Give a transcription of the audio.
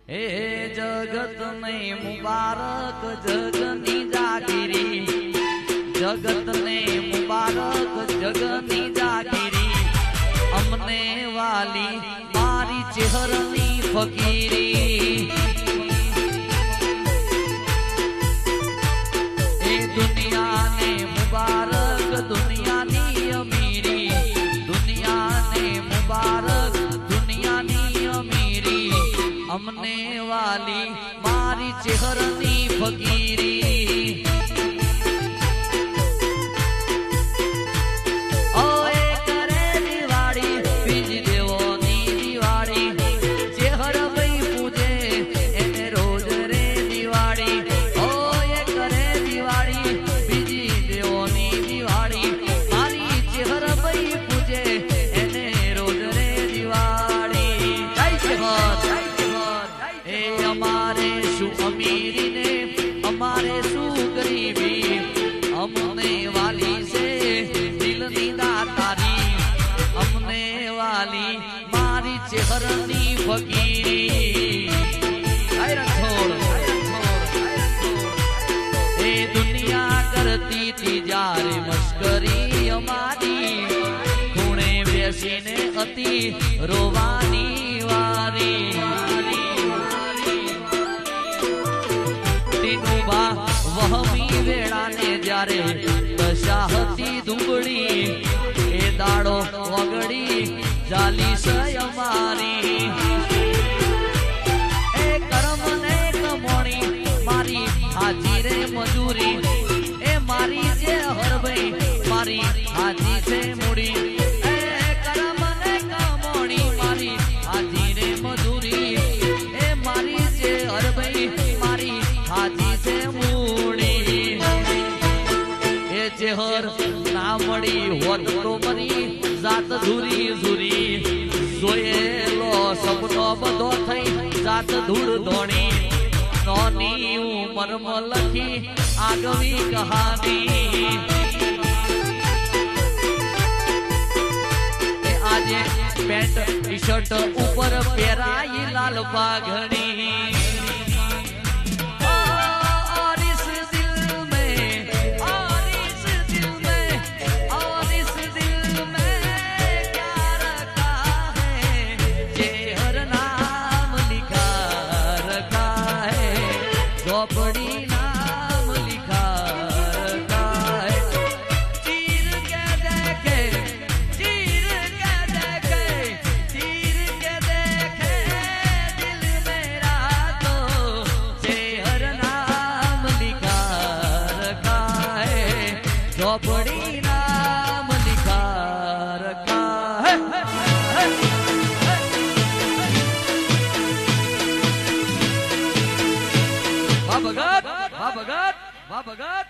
हे जगत ने मुबारक जगनी जागिरी, जगत ने मुबारक जगनी जागिरी, अमने वाली मारी चेहरनी फकीरी। ए दुनिया ने मुबारक दुनिया नी अमीरी, दुनिया ने मुबारक दुनिया नी अमीरी, अमने वाली मारी चेहरनी फकीरी। चेहरनी फकीरी ए दुनिया करती थी जारे मस्करी हमारी, खूणे बेसीने अति रोवानी वारी। तीनू बा वहमी वेड़ा ने जारे दशाहती दुबड़ी, ए दाड़ो वगड़ी जाली सय मारी। ए कर्म ने कमोणी मारी हाजी रे मजूरी, ए मारी जे हरबई मारी हाजी से मुड़ी। ए कर्म ने कमोणी मारी हाजी रे मजूरी, ए मारी जे हरबई मारी हाजी से मुड़ी। ए चेहर ना मड़ी होत तो मरी जात धूरी झूरी, जोયેલો સપનો બધો થઈ જાત ધૂળ ધોણી। નોની ઉંમરમાં લખી આગવી કહાની, આજે પેન્ટ ટી શર્ટ ઉપર પહેરાઈ લાલ પાઘડી। झोपड़ी नाम लिखा रखा है, चीर के देखे चीर के देखे चीर के देखे दिल मेरा तो शहर नाम लिखा रखा है, झोपड़ी नाम लिखा रखा है। भगत वाह भगत वाह भगत।